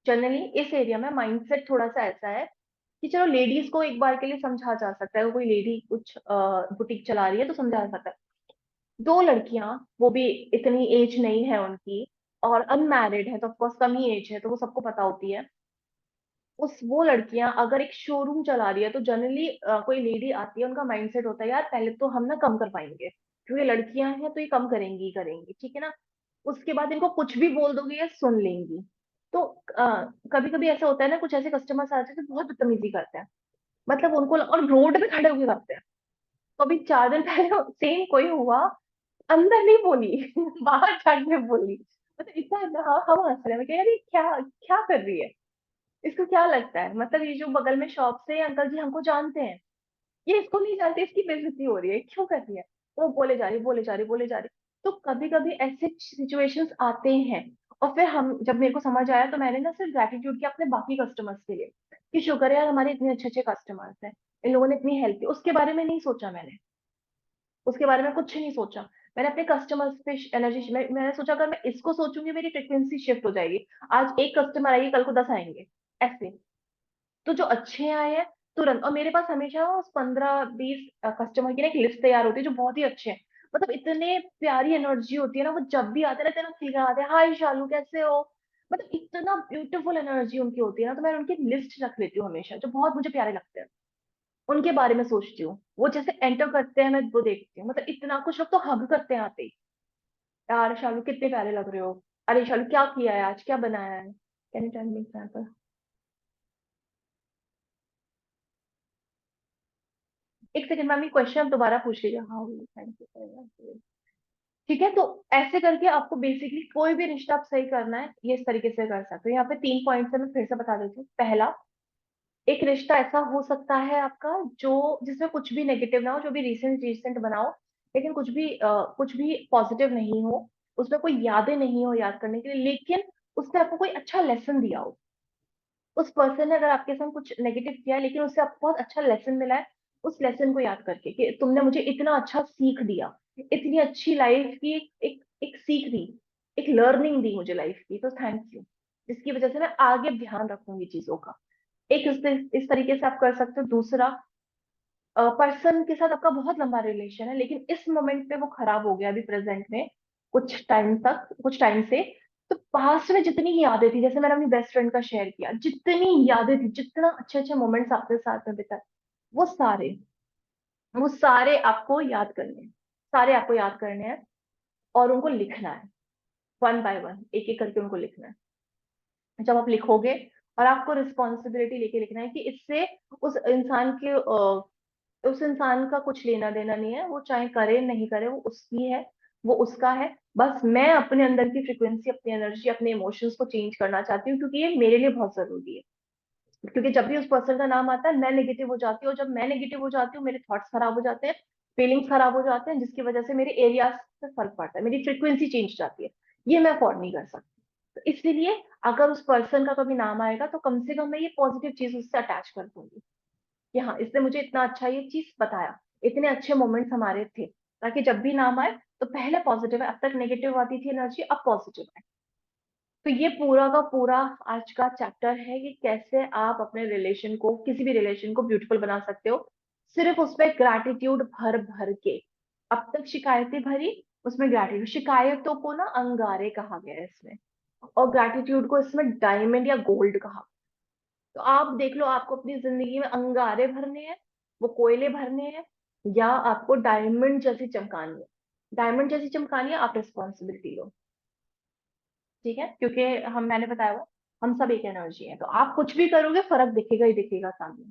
Speaker 1: जनरली इस एरिया में माइंडसेट थोड़ा सा ऐसा है कि चलो लेडीज को एक बार के लिए समझा जा सकता है, अगर कोई लेडी कुछ बुटीक चला रही है तो समझा जा सकता है। दो लड़कियां, वो भी इतनी एज नहीं है उनकी, और अनमैरिड है, तो ऑफकोर्स कम ही एज है, तो वो सबको पता होती है। उस वो लड़कियां अगर एक शोरूम चला रही है, तो जनरली कोई लेडी आती है, उनका माइंडसेट होता है यार पहले तो हम ना कम कर पाएंगे, क्योंकि लड़कियां हैं तो ये कम करेंगी ही करेंगी, ठीक है ना। उसके बाद इनको कुछ भी बोल दोगे ये सुन लेंगी। तो कभी कभी ऐसा होता है ना, कुछ ऐसे कस्टमर्स आते हैं जो बहुत बदतमीजी करते हैं, मतलब उनको और रोड पे खड़े होके करते हैं। तो अभी 4 दिन पहले सेम कोई हुआ, अंदर नहीं बोली बाहर जाके बोली। मतलब इतना हम हंस रहे हैं, मैं कह रही क्या क्या कर रही है, इसको क्या लगता है, मतलब ये जो बगल में शॉप से अंकल जी हमको जानते हैं, ये इसको नहीं जानते, इसकी बेइज्जती हो रही है, क्यों कर रही है। वो बोले जा रही, बोले जा रही, बोले जा रही। तो कभी कभी ऐसे सिचुएशंस आते हैं, और फिर हम, जब मेरे को समझ आया, तो मैंने ना सिर्फ ग्रेटिट्यूड किया अपने बाकी कस्टमर्स के लिए, कि शुक्र है यार हमारे इतने अच्छे अच्छे कस्टमर्स हैं, इन लोगों ने इतनी हेल्प की। उसके बारे में नहीं सोचा मैंने, उसके बारे में कुछ नहीं सोचा। मैंने अपने कस्टमर्स पे एनर्जी, मैंने सोचा अगर मैं इसको सोचूंगी मेरी फ्रिक्वेंसी शिफ्ट हो जाएगी, आज एक कस्टमर आएगी कल को 10 आएंगे, ऐसे। तो जो अच्छे आए हैं तुरंत, और मेरे पास हमेशा उस 15-20 कस्टमर की ना एक लिस्ट तैयार होती है जो बहुत ही अच्छे हैं, मतलब इतने प्यारी एनर्जी होती है ना, वो जब भी आते हैं ना तेरा खिलखिलाते हैं, हाय शालू कैसे हो, मतलब इतना ब्यूटीफुल एनर्जी उनकी होती है ना, तो मैं उनकी लिस्ट रख लेती हूँ हमेशा, जो बहुत मुझे प्यारे लगते हैं। उनके बारे में सोचती हूँ। वो जैसे एंटर करते हैं मैं वो देखती हूँ, मतलब इतना कुछ लोग तो हग करते हैं आते ही, यार शालू कितने प्यारे लग रहे हो, अरे शालू क्या किया है आज, क्या बनाया है, can you tell me example. एक सेकंड मैम, ये क्वेश्चन दोबारा पूछ लीजिए। How, thank you. ठीक है, तो ऐसे करके आपको बेसिकली कोई भी रिश्ता आप सही करना है ये इस तरीके से कर सकते हो। यहाँ पे 3 पॉइंट्स है, मैं फिर से बता देती हूँ। पहला, एक रिश्ता ऐसा हो सकता है आपका जो जिसमें कुछ भी नेगेटिव ना हो, जो भी रिसेंट रिसेंट बनाओ, लेकिन कुछ भी पॉजिटिव नहीं हो, उसमें कोई यादें नहीं हो याद करने के लिए, लेकिन उसने आपको कोई अच्छा लेसन दिया हो। उस पर्सन ने अगर आपके साथ कुछ नेगेटिव किया है, लेकिन उससे आपको बहुत अच्छा लेसन मिला है, उस लेसन को याद करके कि तुमने मुझे इतना अच्छा सीख दिया, इतनी अच्छी लाइफ की एक सीख दी, एक लर्निंग दी मुझे लाइफ की, तो थैंक यू, जिसकी वजह से मैं आगे ध्यान रखूंगी चीजों का। एक इस तरीके से आप कर सकते हो। दूसरा, पर्सन के साथ आपका बहुत लंबा रिलेशन है, लेकिन इस मोमेंट पे वो खराब हो गया अभी प्रेजेंट में, कुछ टाइम से, तो पास्ट में जितनी यादें थी, जैसे मैंने अपनी बेस्ट फ्रेंड का शेयर किया, जितनी यादें थी, जितना अच्छे अच्छे मोमेंट्स आपके साथ में बिताए, वो सारे वो सारे आपको याद करने हैं, सारे आपको याद करने हैं, और उनको लिखना है, वन बाय वन, एक एक करके उनको लिखना है। जब आप लिखोगे, और आपको रिस्पॉन्सिबिलिटी लेके लिखना है कि इससे उस इंसान के उस इंसान का कुछ लेना देना नहीं है, वो चाहे करे नहीं करे, वो उसकी है, वो उसका है। बस मैं अपने अंदर की फ्रिक्वेंसी, अपनी एनर्जी, अपने इमोशंस को चेंज करना चाहती हूँ, क्योंकि ये मेरे लिए बहुत जरूरी है। क्योंकि जब भी उस पर्सन का नाम आता है मैं नेगेटिव हो जाती हूँ, और जब मैं नेगेटिव हो जाती हूँ मेरे थॉट्स खराब हो जाते हैं, फीलिंग्स खराब हो जाते हैं, जिसकी वजह से मेरे एरियाज पे फर्क पड़ता है, मेरी फ्रिक्वेंसी चेंज जाती है। ये मैं अफोर्ड नहीं कर सकती। तो इसीलिए अगर उस पर्सन का कभी नाम आएगा, तो कम से कम मैं ये पॉजिटिव चीज उससे अटैच कर दूंगी कि हाँ, इसने मुझे इतना अच्छा ये चीज बताया, इतने अच्छे मोमेंट्स हमारे थे, ताकि जब भी नाम आए तो पहले पॉजिटिव है, अब तक नेगेटिव आती थी एनर्जी, अब पॉजिटिव है। तो ये पूरा का पूरा आज का चैप्टर है कि कैसे आप अपने रिलेशन को, किसी भी रिलेशन को ब्यूटीफुल बना सकते हो, सिर्फ उसमें ग्रैटिट्यूड भर भर के। अब तक शिकायतें भरी, उसमें ग्रैटिट्यूड, शिकायतों को ना अंगारे कहा गया है इसमें, और ग्रैटिट्यूड को इसमें डायमंड या गोल्ड कहा। तो आप देख लो, आपको अपनी जिंदगी में अंगारे भरने हैं, वो कोयले भरने हैं, या आपको डायमंड जैसी चमकानी है। डायमंड जैसी चमकानी है, आप रिस्पॉन्सिबिलिटी लो। ठीक है, क्योंकि मैंने बताया हुआ, हम सब एक एनर्जी है, तो आप कुछ भी करोगे फर्क दिखेगा ही दिखेगा सामने।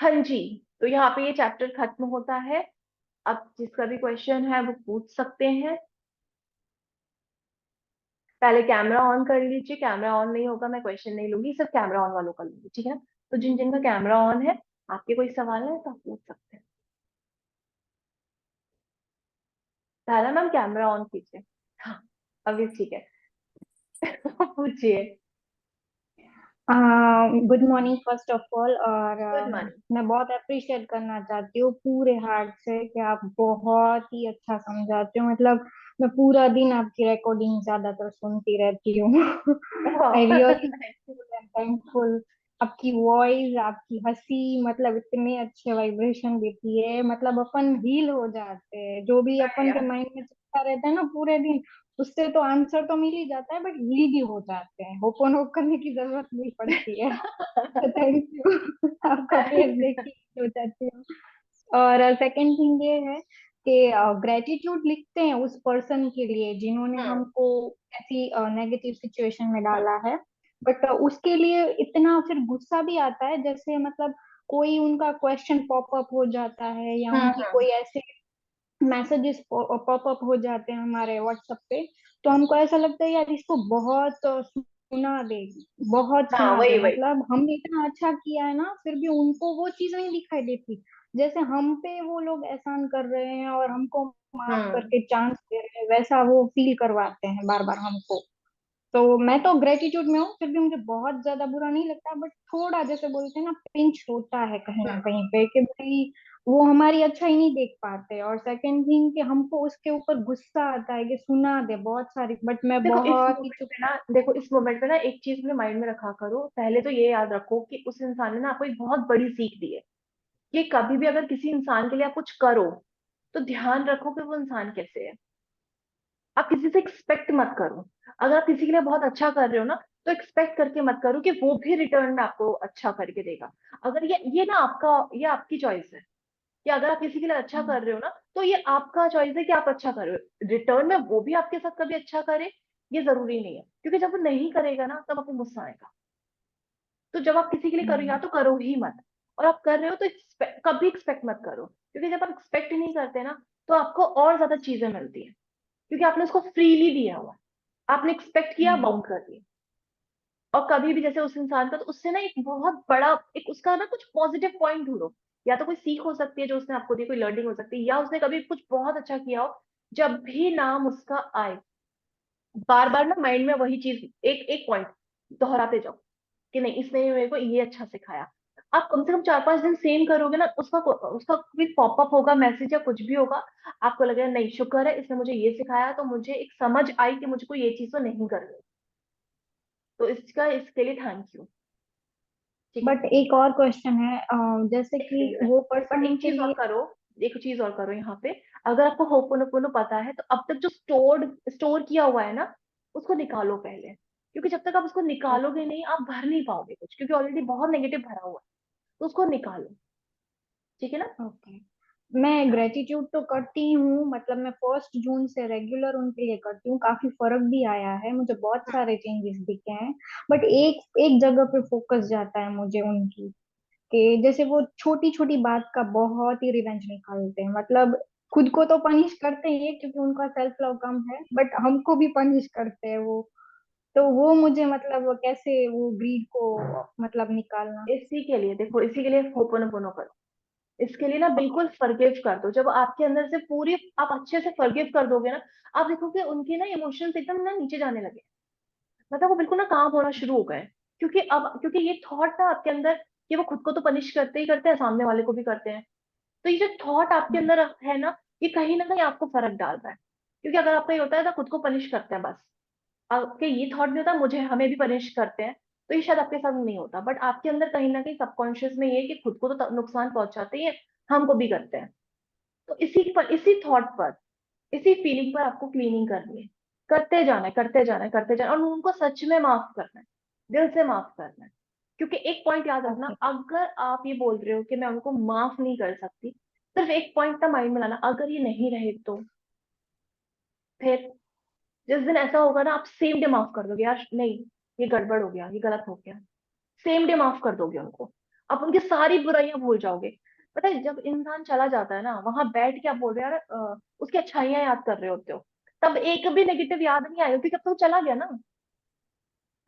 Speaker 1: हाँ जी, तो यहाँ पे ये चैप्टर खत्म होता है। अब जिसका भी क्वेश्चन है वो पूछ सकते हैं। पहले कैमरा ऑन कर लीजिए, कैमरा ऑन नहीं होगा मैं क्वेश्चन नहीं लूंगी, सिर्फ कैमरा ऑन वालों का लूंगी, ठीक है। तो जिन जिनका कैमरा ऑन है, आपके कोई सवाल है तो आप पूछ सकते हैं। पहला मैम कैमरा ऑन कीजिए। हाँ, अभी ठीक है। पूछिए।
Speaker 4: Good morning first of all. और
Speaker 1: गुड मॉर्निंग।
Speaker 4: मैं बहुत अप्रिशिएट करना चाहती हूँ पूरे हार्ट से कि आप बहुत ही अच्छा समझाते हो। मतलब मैं पूरा दिन आपकी रिकॉर्डिंग ज्यादातर सुनती रहती हूँ। I really thankful. आपकी वॉइस, आपकी हंसी, मतलब इतने अच्छे वाइब्रेशन देती है। मतलब अपन हील हो जाते हैं, जो भी
Speaker 1: अरे
Speaker 4: अपन के
Speaker 1: यार,
Speaker 4: माइंड में चलता रहता है ना पूरे दिन, उससे तो आंसर तो मिल ही जाता है, बट हील भी हो जाते हैं। होप करने की जरूरत नहीं पड़ती है। तो थैंक यू। आपका फेस देख के heal हो जाती हूँ। और सेकंड थिंग ये है कि ग्रेटिट्यूड लिखते हैं उस पर्सन के लिए जिन्होंने
Speaker 1: हम्म।
Speaker 4: हमको ऐसी नेगेटिव सिचुएशन में डाला है। बट उसके लिए इतना फिर गुस्सा भी आता है, जैसे मतलब कोई उनका क्वेश्चन पॉप अप हो जाता है, या उनकी
Speaker 1: हम्म।
Speaker 4: कोई ऐसे मैसेजेस पॉप अप हो जाते हैं हमारे व्हाट्सएप पे। तो हमको ऐसा लगता है यार इसको बहुत सुना दे, बहुत
Speaker 1: हाँ,
Speaker 4: सुना दे।
Speaker 1: वही वही।
Speaker 4: मतलब हमने इतना अच्छा किया है ना, फिर भी उनको वो चीज नहीं दिखाई देती, जैसे हम पे वो लोग एहसान कर रहे हैं और हमको माफ
Speaker 1: हम्म।
Speaker 4: करके चांस दे रहे हैं, वैसा वो फील करवाते हैं बार बार हमको। तो मैं तो ग्रेटिट्यूड में हूँ, फिर भी मुझे बहुत ज्यादा बुरा नहीं लगता, बट थोड़ा जैसे बोलते हैं ना, पिंच होता है कहीं ना कहीं पे कि भाई वो हमारी अच्छा ही नहीं देख पाते। और सेकंड थिंग कि हमको उसके ऊपर गुस्सा आता है कि सुना दे बहुत सारी, बट मैं बहुत ही चुप।
Speaker 1: इस मोमेंट पे ना एक चीज अपने माइंड में रखा करो। पहले तो ये याद रखो कि उस इंसान ने ना आपको एक बहुत बड़ी सीख दी है, कि कभी भी अगर किसी इंसान के लिए आप कुछ करो, तो ध्यान रखो कि वो इंसान कैसे है। आप किसी से एक्सपेक्ट मत करो। अगर आप किसी के लिए बहुत अच्छा कर रहे हो ना, तो एक्सपेक्ट करके मत करो कि वो भी रिटर्न में आपको अच्छा करके देगा। अगर ये ना आपका, ये आपकी चॉइस है कि अगर आप किसी के लिए अच्छा कर रहे हो ना, तो ये आपका चॉइस है कि आप अच्छा कर रहे हो। रिटर्न में वो भी आपके साथ कभी अच्छा करे, ये जरूरी नहीं है, क्योंकि जब वो नहीं करेगा ना तब आपको गुस्सा आएगा। तो जब आप किसी के लिए करो, या तो करो ही मत, और आप कर रहे हो तो कभी एक्सपेक्ट मत करो, क्योंकि जब आप एक्सपेक्ट नहीं करते ना, तो आपको और ज्यादा चीजें मिलती है, क्योंकि आपने उसको फ्रीली दिया हुआ है। आपने एक्सपेक्ट किया, बाउंड कर दिया। और कभी भी जैसे उस इंसान का, तो उससे ना एक बहुत बड़ा, एक उसका ना कुछ पॉजिटिव पॉइंट ढूंढो। या तो कोई सीख हो सकती है जो उसने आपको दी, कोई लर्निंग हो सकती है, या उसने कभी कुछ बहुत अच्छा किया हो। जब भी नाम उसका आए, बार बार ना माइंड में वही चीज, एक एक पॉइंट दोहराते जाओ कि नहीं, इसने मेरे को ये अच्छा सिखाया। आप कम से कम 4-5 दिन सेम करोगे ना, उसका उसका कोई पॉपअप होगा, मैसेज या कुछ भी होगा, आपको लगेगा नहीं, शुक्र है इसने मुझे ये सिखाया, तो मुझे एक समझ आई कि मुझको ये चीज तो नहीं करनी। तो इसके लिए थैंक यू। ठीक है।
Speaker 4: बट एक और क्वेश्चन है, जैसे
Speaker 1: एक
Speaker 4: कि
Speaker 1: सेकंड,
Speaker 4: वो
Speaker 1: बट
Speaker 4: पर्सन
Speaker 1: एक
Speaker 4: के
Speaker 1: चीज और
Speaker 4: लिए।
Speaker 1: करो, एक चीज और करो यहाँ पे। अगर आपको होपोनोपोनो पता है, तो अब तक जो स्टोर किया हुआ है ना, उसको निकालो पहले, क्योंकि जब तक आप उसको निकालोगे नहीं, आप भर नहीं पाओगे कुछ, क्योंकि ऑलरेडी बहुत नेगेटिव भरा हुआ है। तो उसको निकालो। ठीक है ना।
Speaker 4: ओके, मैं ग्रेटिट्यूड तो करती हूँ, मतलब मैं 1 जून से रेगुलर उनके लिए करती हूँ, काफी फर्क भी आया है, मुझे बहुत सारे चेंजेस दिखे हैं। बट एक एक जगह पे फोकस जाता है मुझे उनकी, कि जैसे वो छोटी छोटी बात का बहुत ही रिवेंज निकालते हैं, मतलब खुद को तो पनिश करते ही है क्योंकि उनका सेल्फ लव कम है, बट हमको भी पनिश करते हैं वो। तो वो मुझे मतलब वो कैसे वो ग्रीड को मतलब निकालना।
Speaker 1: इसी के लिए देखो, इसी के लिए होपोनोपोनो करो। इसके लिए ना बिल्कुल फॉरगिव कर दो। जब आपके अंदर से पूरी आप अच्छे से फॉरगिव कर दोगे ना, आप देखोगे उनके ना इमोशंस एकदम ना नीचे जाने लगे, मतलब वो बिल्कुल ना काम होना शुरू हो गए। क्योंकि ये थॉट ना आपके अंदर, कि वो खुद को तो पनिश करते ही करते हैं, सामने वाले को भी करते हैं। तो ये जो थॉट आपके अंदर है ना, ये कहीं ना कहीं आपको फर्क डाल रहा है। क्योंकि अगर आपका ये होता है ना, खुद को पनिश करते हैं बस, आपके ये थॉट नहीं होता मुझे हमें भी पनिश करते हैं, तो ये शायद आपके साथ नहीं होता। बट आपके अंदर कहीं ना कहीं सबकॉन्शियस में ये है कि खुद को तो नुकसान पहुंचाते ही है, हमको भी करते हैं। तो इसी थॉट पर, इसी फीलिंग पर आपको क्लीनिंग करनी है। करते जाना है, करते जाना है, करते जाना है, और उनको सच में माफ करना है, दिल से माफ करना है। क्योंकि एक पॉइंट याद रखना,
Speaker 4: ओके।
Speaker 1: अगर आप ये बोल रहे हो कि मैं उनको माफ नहीं कर सकती, सिर्फ एक पॉइंट ना माइंड में लाना, अगर ये नहीं रहे तो फिर जिस दिन ऐसा होगा ना, आप सेम डे माफ कर दोगे, यार नहीं, ये गड़बड़ हो गया, ये गलत हो गया, सेम डे माफ कर दोगे उनको। आप उनकी सारी बुराइयां भूल जाओगे। पता है, जब इंसान चला जाता है ना, वहां बैठ के आप बोल रहे हो यार, उसकी अच्छाइयां याद कर रहे होते हो, तब एक भी नेगेटिव याद नहीं आएगा, क्योंकि अब तो वो चला गया ना,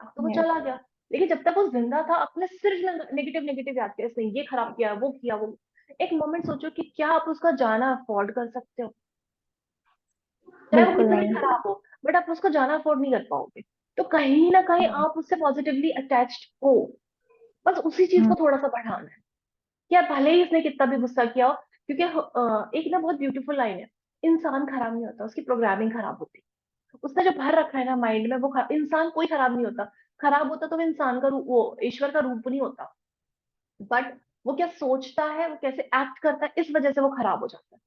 Speaker 1: अब तो वो
Speaker 4: यस।
Speaker 1: चला गया। लेकिन जब तक वो जिंदा था, आपने सिर्फ नेगेटिव नेगेटिव याद किया, इसने ये खराब किया, वो किया, वो। एक मोमेंट सोचो कि क्या आप उसका जाना अफोर्ड कर सकते हो, चाहे वो
Speaker 4: बिल्कुल
Speaker 1: कितना ही
Speaker 4: नहीं।
Speaker 1: खराब हो, बट आप उसको जाना अफोर्ड नहीं कर पाओगे। तो कहीं ना कहीं आप उससे पॉजिटिवली अटैच्ड हो, बस उसी चीज को
Speaker 4: हम्म।
Speaker 1: थोड़ा सा बढ़ाना है। या भले ही उसने कितना भी गुस्सा किया हो, क्योंकि एक ना बहुत ब्यूटीफुल लाइन है, इंसान खराब नहीं होता, उसकी प्रोग्रामिंग खराब होती है। उसने जो भर रखा है ना माइंड में, वो इंसान कोई खराब नहीं होता। खराब होता तो वो इंसान का रूप, वो ईश्वर का रूप नहीं होता। बट वो क्या सोचता है, वो कैसे एक्ट करता है, इस वजह से वो खराब हो जाता है।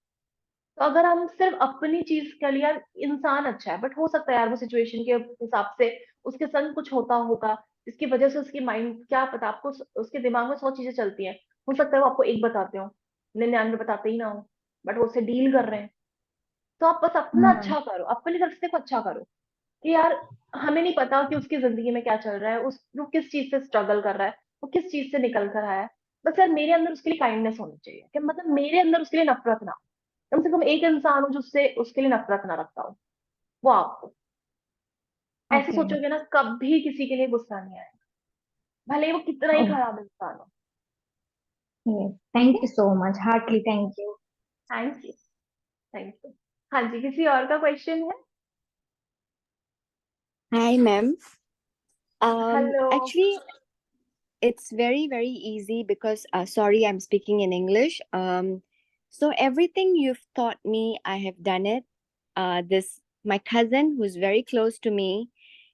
Speaker 1: तो अगर हम सिर्फ अपनी चीज के लिए, यार इंसान अच्छा है, बट हो सकता है यार वो सिचुएशन के हिसाब से उसके संग कुछ होता होगा, जिसकी वजह से उसकी माइंड, क्या पता, आपको उसके दिमाग में 100 चीजें चलती हैं। हो सकता है वो आपको एक बताते हो, 99 बताते ही ना हो, बट वो उससे डील कर रहे हैं। तो आप बस अपना
Speaker 4: हम्म।
Speaker 1: अच्छा करो, अपनी तरफ से को अच्छा करो, कि यार हमें नहीं पता कि उसकी जिंदगी में क्या चल रहा है, वो किस चीज से स्ट्रगल कर रहा है, वो किस चीज से निकल कर आया है। बस यार मेरे अंदर उसके लिए काइंडनेस होनी चाहिए, कि मतलब मेरे अंदर उसके लिए नफरत ना हो। कम से कम एक इंसान हो जो उससे, उसके लिए नफरत ना रखता हो, वो आप। ऐसे
Speaker 4: ओके।
Speaker 1: सोचोगे ना, कभी किसी के लिए गुस्सा नहीं आएगा, भले ही वो कितना ही खराब इंसान हो। ठीक
Speaker 4: थैंक
Speaker 1: है।
Speaker 4: You so much, heartly thank you.
Speaker 1: Thank you. Thank you. हाँ जी, किसी और का क्वेश्चन है?
Speaker 5: Hi, ma'am.
Speaker 1: Hello.
Speaker 5: Actually, it's very, very easy because, sorry, I'm speaking in English. So everything you've taught me, I have done it. My cousin, who's very close to me,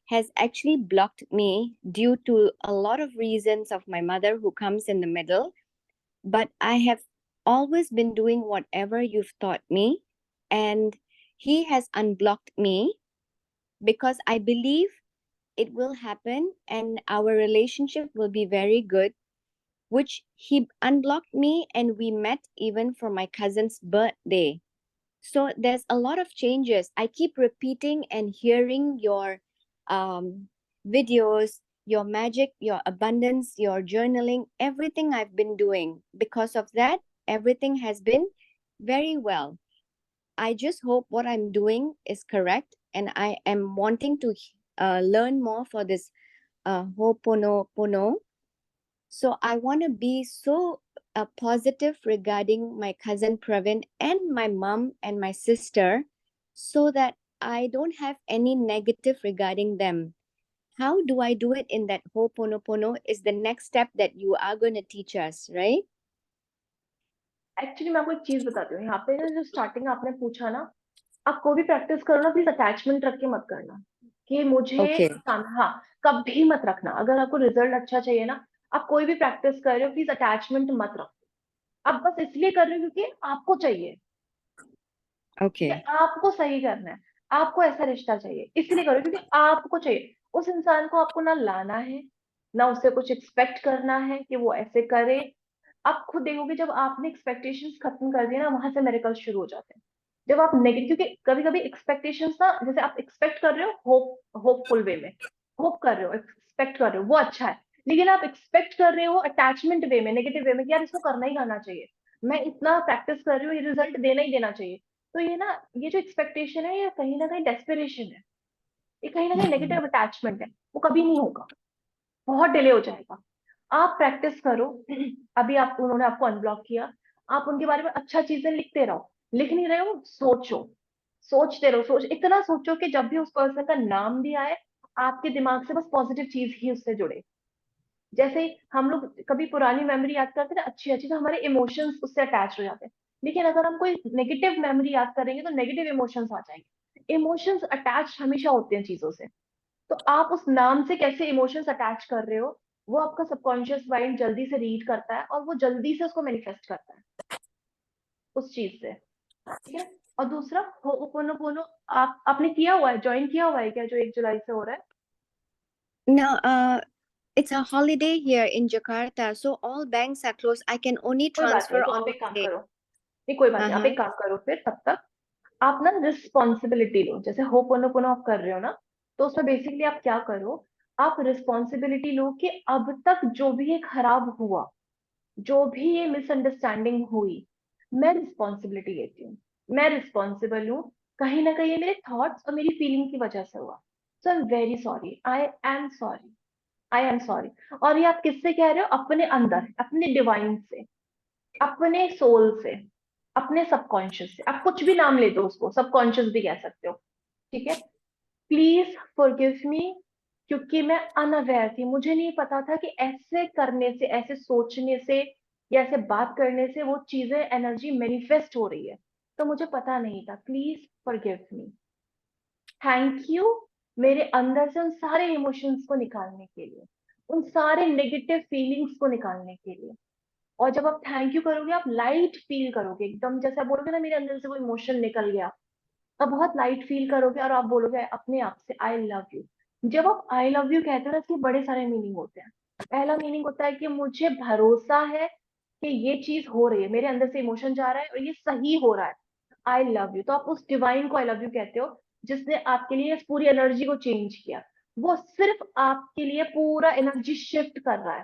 Speaker 5: has actually blocked me due to a lot of reasons of my mother who comes in the middle. But I have always been doing whatever you've taught me, and he has unblocked me because I believe it will happen and our relationship will be very good, which he unblocked me and we met even for my cousin's birthday. So there's a lot of changes. I keep repeating and hearing your videos, your magic, your abundance, your journaling, everything I've been doing. Because of that, everything has been very well. I just hope what I'm doing is correct, and I am wanting to learn more for this Ho'oponopono. So I want to be so positive regarding my cousin Pravin and my mom and my sister, so that I don't have any negative regarding them. How do I do it in that Ho'oponopono is the next step that you are going to teach us, right?
Speaker 1: Actually मैं आपको एक चीज बताती हूँ, यहाँ पे ना जो स्टार्टिंग आपने पूछा ना, आप कोई भी प्रैक्टिस करो ना, प्लीज अटैचमेंट रख के मत करना कि मुझे
Speaker 5: Okay.
Speaker 1: हाँ, कभी मत रखना। अगर आपको रिजल्ट अच्छा चाहिए ना, आप कोई भी प्रैक्टिस कर रहे हो, प्लीज अटैचमेंट मत रखो। आप बस इसलिए कर रहे हो क्योंकि आपको चाहिए,
Speaker 5: Okay.
Speaker 1: कि आपको सही करना है, आपको ऐसा रिश्ता चाहिए, इसलिए करो क्योंकि आपको चाहिए। उस इंसान को आपको ना लाना है, ना उससे कुछ एक्सपेक्ट करना है कि वो ऐसे करे। आप खुद देखोगे जब आपने एक्सपेक्टेशंस खत्म कर दिए ना, वहां से मेरेकल शुरू हो जाते हैं। जब आप नेगेटिव, क्योंकि कभी कभी एक्सपेक्टेशंस ना, जैसे आप एक्सपेक्ट कर रहे हो होपफुल वे में, होप कर रहे हो, एक्सपेक्ट कर रहे हो, वो अच्छा है। लेकिन आप एक्सपेक्ट कर रहे हो अटैचमेंट वे में, नेगेटिव वे में, कि यार इसको करना ही करना चाहिए, मैं इतना प्रैक्टिस कर रही हूँ, ये रिजल्ट देना ही देना चाहिए। तो ये ना, ये जो एक्सपेक्टेशन है, ये कहीं ना कहीं डेस्पिरेशन है, ये कहीं ना कहीं नेगेटिव अटैचमेंट है, वो कभी नहीं होगा, बहुत डिले हो जाएगा। आप प्रैक्टिस करो। अभी आप, उन्होंने आपको अनब्लॉक किया, आप उनके बारे में अच्छा चीजें लिखते रहो, लिख नहीं रहे हो, सोचो, सोचते रहो, इतना सोचो कि जब भी उस पर्सन का नाम भी आए, आपके दिमाग से बस पॉजिटिव चीज ही उससे जुड़े। जैसे हम लोग कभी पुरानी मेमोरी याद करते हैं ना, अच्छी अच्छी, तो हमारे इमोशंस उससे अटैच हो जाते हैं। लेकिन अगर हम कोई नेगेटिव मेमोरी याद करेंगे तो नेगेटिव इमोशंस आ जाएंगे। इमोशंस अटैच हमेशा होते हैं चीजों से। तो आप उस नाम से कैसे इमोशंस अटैच कर रहे हो, वो आपका सबकॉन्शियस माइंड जल्दी से रीड करता है, और वो जल्दी से उसको मैनिफेस्ट करता है उस चीज से। ठीक है। और दूसरा, हो'oponopono, आपने किया हुआ है, ज्वाइन किया हुआ है क्या, जो 1 जुलाई से हो रहा है?
Speaker 5: Now, it's a holiday here in Jakarta, so all banks are closed. I can only
Speaker 1: कोई बात नहीं,
Speaker 5: transfer
Speaker 1: तो आप
Speaker 5: all
Speaker 1: एक काम
Speaker 5: day.
Speaker 1: करो, नहीं कोई बात नहीं, आप
Speaker 5: Uh-huh.
Speaker 1: एक काम करो, फिर तब तक आप ना रिस्पॉन्सिबिलिटी लो। जैसे हो'oponopono आप कर रहे हो ना, तो उसमें बेसिकली आप क्या करो, आप रिस्पॉन्सिबिलिटी लो कि अब तक जो भी ये खराब हुआ, जो भी ये मिसअंडरस्टैंडिंग हुई, मैं रिस्पॉन्सिबिलिटी लेती हूँ, मैं रिस्पॉन्सिबल हूँ। कहीं ना कहीं ये मेरे थॉट्स और मेरी फीलिंग की वजह से हुआ, so I am very sorry, I am sorry, I am sorry. और ये आप किससे कह रहे हो? अपने अंदर, अपने डिवाइन से, अपने सोल से, अपने सबकॉन्शियस से। आप कुछ भी नाम ले दो उसको, सबकॉन्शियस भी कह सकते हो। ठीक है। प्लीज फॉरगिव मी, क्योंकि मैं अनअवेयर थी, मुझे नहीं पता था कि ऐसे करने से, ऐसे सोचने से, या ऐसे बात करने से वो चीजें, एनर्जी मैनिफेस्ट हो रही है, तो मुझे पता नहीं था। Please forgive me. Thank you मेरे अंदर से उन सारे इमोशंस को निकालने के लिए, उन सारे नेगेटिव फीलिंग्स को निकालने के लिए। और जब आप थैंक यू करोगे, आप लाइट फील करोगे, एकदम जैसे आप बोलोगे ना, मेरे अंदर से वो इमोशन निकल गया, आप बहुत लाइट फील करोगे, और आप बोलोगे अपने आप से, आई लव यू। जब आप आई लव यू कहते हो ना, इसके बड़े सारे मीनिंग होते हैं। पहला मीनिंग होता है कि मुझे भरोसा है कि ये चीज हो रही है, मेरे अंदर से इमोशन जा रहा है और ये सही हो रहा है, आई लव यू। तो आप उस डिवाइन को आई लव यू कहते हो, जिसने आपके लिए इस पूरी एनर्जी को चेंज किया। वो सिर्फ आपके लिए पूरा एनर्जी शिफ्ट कर रहा है,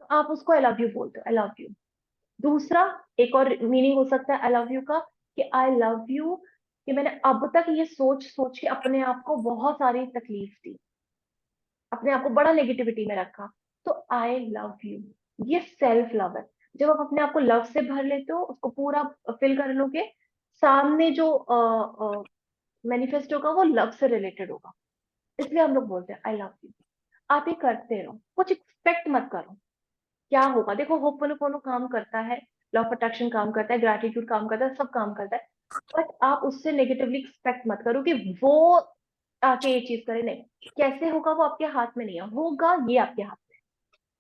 Speaker 1: तो आप उसको आई लव यू बोलते हो, आई लव यू। दूसरा, एक और मीनिंग हो सकता है आई लव यू का, कि आई लव यू कि मैंने अब तक ये सोच सोच के अपने आप को बहुत सारी तकलीफ दी, अपने आप को बड़ा नेगेटिविटी में रखा, तो आई लव यू। ये सेल्फ लव है। जब आप अपने आप को लव से भर लेते हो, उसको पूरा फिल कर लोगे, सामने जो मैनिफेस्ट होगा वो लव से रिलेटेड होगा। इसलिए हम लोग बोलते हैं आई लव यू। आप ये करते रहो, कुछ एक्सपेक्ट मत करो क्या होगा। देखो, होपनोपोनो काम करता है, लॉ ऑफ अट्रैक्शन काम करता है, ग्रैटिट्यूड काम करता है, सब काम करता है। बट आप उससे नेगेटिवली एक्सपेक्ट मत करो कि वो आके ये चीज करे, नहीं। कैसे होगा वो आपके हाथ में नहीं है, होगा ये आपके हाथ में,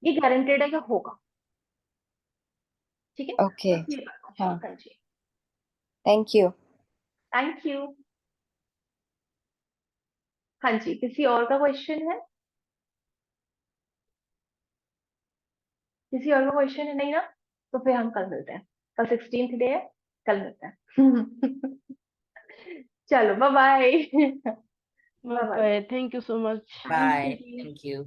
Speaker 1: ये गारंटेड है कि होगा। ठीक है।
Speaker 5: Okay.
Speaker 1: बस ये बात है।
Speaker 5: हाँ.
Speaker 1: हाँ जी।
Speaker 5: Thank you.
Speaker 1: Thank you. हाँ जी, किसी और का क्वेश्चन है? किसी और का क्वेश्चन है? नहीं ना? तो फिर हम कल मिलते हैं। कल 16th डे है, कल मिलते हैं। चलो bye bye. Bye bye.
Speaker 3: Bye, thank you so much.
Speaker 1: Thank
Speaker 6: Bye.
Speaker 1: You.
Speaker 6: Thank you.